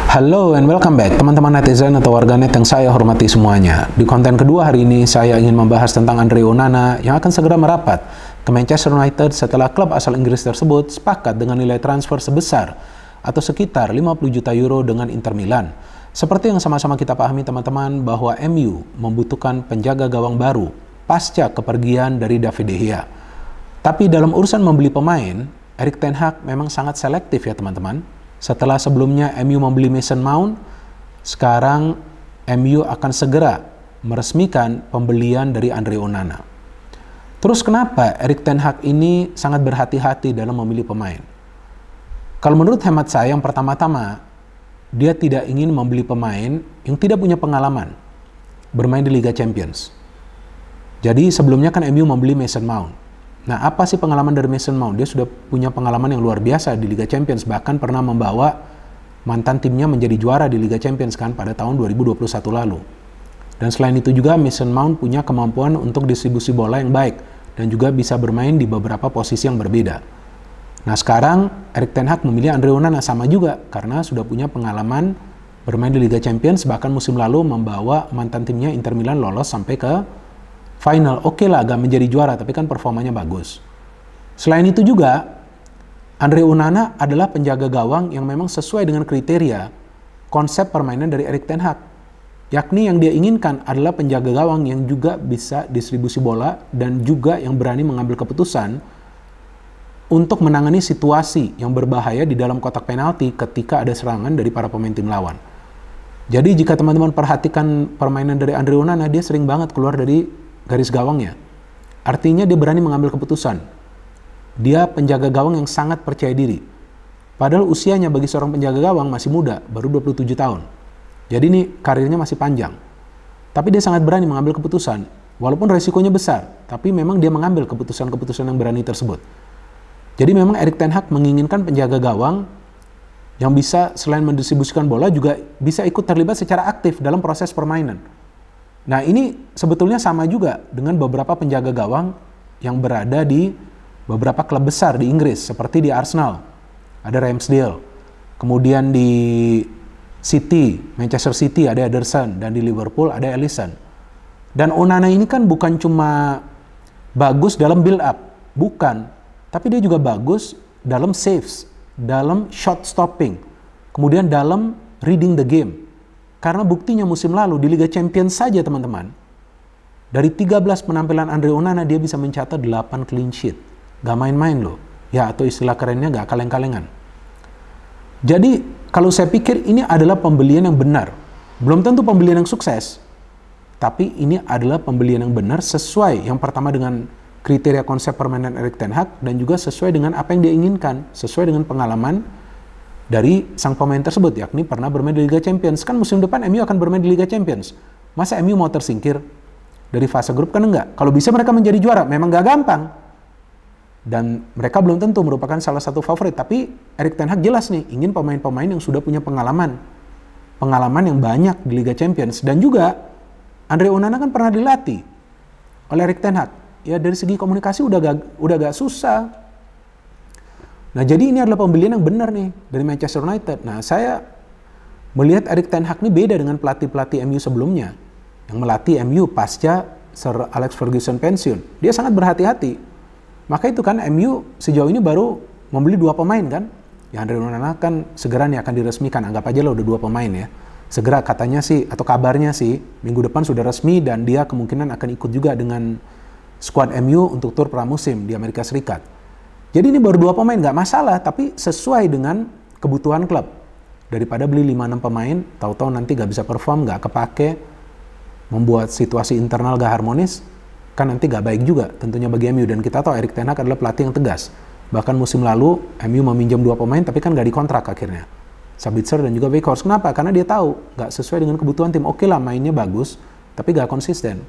Halo and welcome back teman-teman netizen atau warganet yang saya hormati semuanya. Di konten kedua hari ini saya ingin membahas tentang Andre Onana yang akan segera merapat ke Manchester United setelah klub asal Inggris tersebut sepakat dengan nilai transfer sebesar atau sekitar 50 juta euro dengan Inter Milan. Seperti yang sama-sama kita pahami teman-teman bahwa MU membutuhkan penjaga gawang baru pasca kepergian dari David De Gea. Tapi dalam urusan membeli pemain, Erik ten Hag memang sangat selektif ya teman-teman. Setelah sebelumnya MU membeli Mason Mount, sekarang MU akan segera meresmikan pembelian dari Andre Onana. Terus kenapa Erik ten Hag ini sangat berhati-hati dalam memilih pemain? Kalau menurut hemat saya, yang pertama-tama, dia tidak ingin membeli pemain yang tidak punya pengalaman bermain di Liga Champions. Jadi sebelumnya kan MU membeli Mason Mount. Nah, apa sih pengalaman dari Mason Mount? Dia sudah punya pengalaman yang luar biasa di Liga Champions, bahkan pernah membawa mantan timnya menjadi juara di Liga Champions kan pada tahun 2021 lalu. Dan selain itu juga Mason Mount punya kemampuan untuk distribusi bola yang baik dan juga bisa bermain di beberapa posisi yang berbeda. Nah, sekarang Erik ten Hag memilih Andre Onana sama juga karena sudah punya pengalaman bermain di Liga Champions, bahkan musim lalu membawa mantan timnya Inter Milan lolos sampai ke final. Oke lah, agak menjadi juara, tapi kan performanya bagus. Selain itu juga, Andre Onana adalah penjaga gawang yang memang sesuai dengan kriteria konsep permainan dari Erik ten Hag. Yakni yang dia inginkan adalah penjaga gawang yang juga bisa distribusi bola dan juga yang berani mengambil keputusan untuk menangani situasi yang berbahaya di dalam kotak penalti ketika ada serangan dari para pemain tim lawan. Jadi jika teman-teman perhatikan permainan dari Andre Onana, dia sering banget keluar dari garis gawangnya. Artinya dia berani mengambil keputusan. Dia penjaga gawang yang sangat percaya diri. Padahal usianya bagi seorang penjaga gawang masih muda, baru 27 tahun. Jadi ini karirnya masih panjang. Tapi dia sangat berani mengambil keputusan. Walaupun resikonya besar, tapi memang dia mengambil keputusan-keputusan yang berani tersebut. Jadi memang Erik ten Hag menginginkan penjaga gawang yang bisa selain mendistribusikan bola juga bisa ikut terlibat secara aktif dalam proses permainan. Nah, ini sebetulnya sama juga dengan beberapa penjaga gawang yang berada di beberapa klub besar di Inggris, seperti di Arsenal, ada Ramsdale. Kemudian di City, Manchester City ada Ederson, dan di Liverpool ada Alisson. Dan Onana ini kan bukan cuma bagus dalam build up, bukan, tapi dia juga bagus dalam saves, dalam shot stopping, kemudian dalam reading the game. Karena buktinya musim lalu di Liga Champions saja teman-teman, dari 13 penampilan Andre Onana dia bisa mencatat 8 clean sheet. Gak main-main loh. Ya, atau istilah kerennya gak kaleng-kalengan. Jadi kalau saya pikir ini adalah pembelian yang benar. Belum tentu pembelian yang sukses, tapi ini adalah pembelian yang benar sesuai yang pertama dengan kriteria konsep permainan Erik ten Hag dan juga sesuai dengan apa yang dia inginkan, sesuai dengan pengalaman dari sang pemain tersebut, yakni pernah bermain di Liga Champions. Kan musim depan MU akan bermain di Liga Champions. Masa MU mau tersingkir dari fase grup? Kan enggak. Kalau bisa mereka menjadi juara, memang gak gampang. Dan mereka belum tentu merupakan salah satu favorit. Tapi Erik ten Hag jelas nih, ingin pemain-pemain yang sudah punya pengalaman. Pengalaman yang banyak di Liga Champions. Dan juga, Andre Onana kan pernah dilatih oleh Erik ten Hag. Ya dari segi komunikasi udah gak susah. Nah, jadi ini adalah pembelian yang benar nih dari Manchester United. Nah, saya melihat Erik ten Hag ini beda dengan pelatih-pelatih MU sebelumnya yang melatih MU pasca Sir Alex Ferguson pensiun. Dia sangat berhati-hati. Maka itu kan MU sejauh ini baru membeli 2 pemain kan. Ya, Andre Onana kan segera nih akan diresmikan. Anggap aja lah udah 2 pemain ya. Segera katanya sih, atau kabarnya sih, minggu depan sudah resmi dan dia kemungkinan akan ikut juga dengan skuad MU untuk tur pramusim di Amerika Serikat. Jadi ini baru 2 pemain, nggak masalah, tapi sesuai dengan kebutuhan klub. Daripada beli 5-6 pemain, tahu-tahu nanti nggak bisa perform, nggak kepake, membuat situasi internal nggak harmonis, kan nanti nggak baik juga tentunya bagi MU. Dan kita tahu Erik ten Hag adalah pelatih yang tegas. Bahkan musim lalu, MU meminjam 2 pemain, tapi kan nggak dikontrak akhirnya. Sabitzer dan juga Weghorst. Kenapa? Karena dia tahu, nggak sesuai dengan kebutuhan tim. Oke lah, mainnya bagus, tapi nggak konsisten.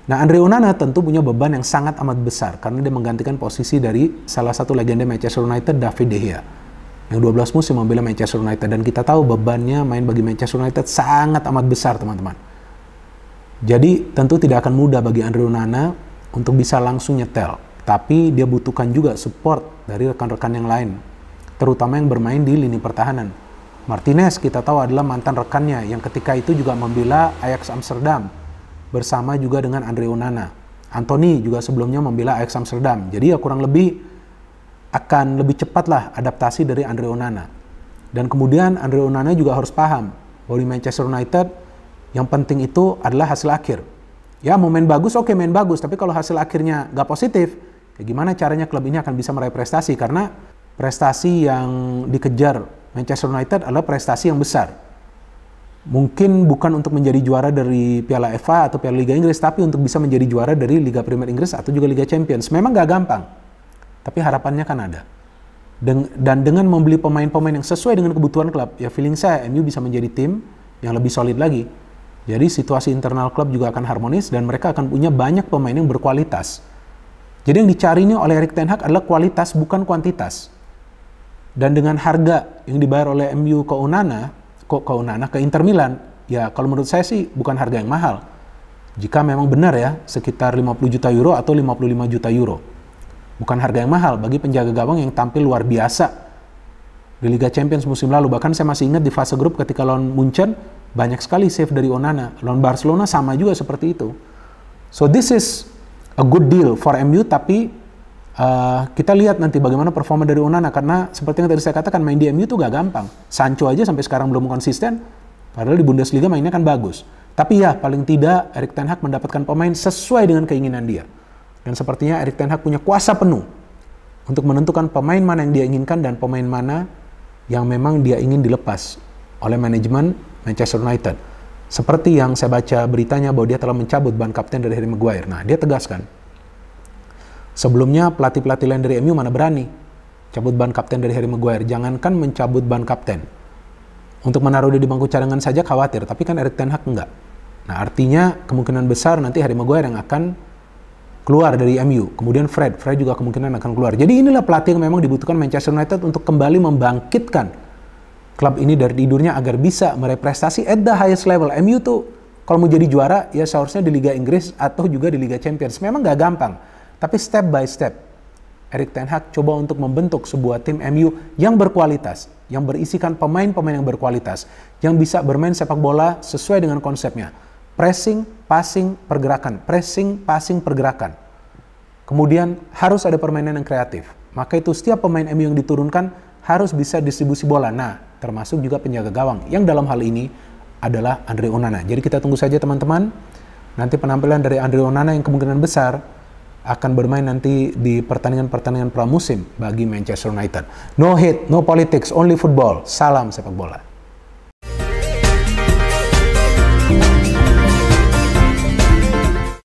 Nah, Andre Onana tentu punya beban yang sangat amat besar karena dia menggantikan posisi dari salah satu legenda Manchester United, David De Gea, yang 12 musim membela Manchester United. Dan kita tahu bebannya main bagi Manchester United sangat amat besar, teman-teman. Jadi tentu tidak akan mudah bagi Andre Onana untuk bisa langsung nyetel. Tapi dia butuhkan juga support dari rekan-rekan yang lain, terutama yang bermain di lini pertahanan. Martinez kita tahu adalah mantan rekannya yang ketika itu juga membela Ajax Amsterdam bersama juga dengan Andre Onana. Anthony juga sebelumnya membela Ajax Amsterdam. Jadi ya kurang lebih akan lebih cepatlah adaptasi dari Andre Onana. Dan kemudian Andre Onana juga harus paham bahwa di Manchester United yang penting itu adalah hasil akhir. Ya mau main bagus, oke main bagus, tapi kalau hasil akhirnya nggak positif, ya gimana caranya klub ini akan bisa meraih prestasi? Karena prestasi yang dikejar Manchester United adalah prestasi yang besar. Mungkin bukan untuk menjadi juara dari Piala FA atau Piala Liga Inggris, tapi untuk bisa menjadi juara dari Liga Premier Inggris atau juga Liga Champions. Memang gak gampang, tapi harapannya kan ada. Dan dengan membeli pemain-pemain yang sesuai dengan kebutuhan klub, ya feeling saya MU bisa menjadi tim yang lebih solid lagi. Jadi situasi internal klub juga akan harmonis dan mereka akan punya banyak pemain yang berkualitas. Jadi yang dicari ini oleh Erik ten Hag adalah kualitas bukan kuantitas. Dan dengan harga yang dibayar oleh MU ke Onana, ke Inter Milan, ya kalau menurut saya sih bukan harga yang mahal. Jika memang benar ya, sekitar 50 juta euro atau 55 juta euro. Bukan harga yang mahal bagi penjaga gawang yang tampil luar biasa di Liga Champions musim lalu. Bahkan saya masih ingat di fase grup ketika lawan Munchen, banyak sekali save dari Onana. Lawan Barcelona sama juga seperti itu. So this is a good deal for MU, tapi kita lihat nanti bagaimana performa dari Onana, karena seperti yang tadi saya katakan main di MU itu gak gampang. Sancho aja sampai sekarang belum konsisten, padahal di Bundesliga mainnya kan bagus. Tapi ya paling tidak Erik ten Hag mendapatkan pemain sesuai dengan keinginan dia. Dan sepertinya Erik ten Hag punya kuasa penuh untuk menentukan pemain mana yang dia inginkan dan pemain mana yang memang dia ingin dilepas oleh manajemen Manchester United. Seperti yang saya baca beritanya bahwa dia telah mencabut ban kapten dari Harry Maguire. Nah, dia tegaskan, sebelumnya pelatih-pelatih lain dari MU mana berani cabut ban kapten dari Harry Maguire. Jangankan mencabut ban kapten, untuk menaruh dia di bangku cadangan saja khawatir. Tapi kan Erik ten Hag enggak. Nah artinya kemungkinan besar nanti Harry Maguire yang akan keluar dari MU. Kemudian Fred juga kemungkinan akan keluar. Jadi inilah pelatih yang memang dibutuhkan Manchester United untuk kembali membangkitkan klub ini dari tidurnya agar bisa meraih prestasi at the highest level. MU tuh kalau mau jadi juara ya seharusnya di Liga Inggris atau juga di Liga Champions. Memang gak gampang. Tapi step by step, Erik ten Hag coba untuk membentuk sebuah tim MU yang berkualitas, yang berisikan pemain-pemain yang berkualitas, yang bisa bermain sepak bola sesuai dengan konsepnya. Pressing, passing, pergerakan. Pressing, passing, pergerakan. Kemudian harus ada permainan yang kreatif. Maka itu setiap pemain MU yang diturunkan harus bisa distribusi bola. Nah, termasuk juga penjaga gawang, yang dalam hal ini adalah Andre Onana. Jadi kita tunggu saja teman-teman, nanti penampilan dari Andre Onana yang kemungkinan besar akan bermain nanti di pertandingan-pertandingan pramusim bagi Manchester United. No hate, no politics, only football. Salam sepak bola.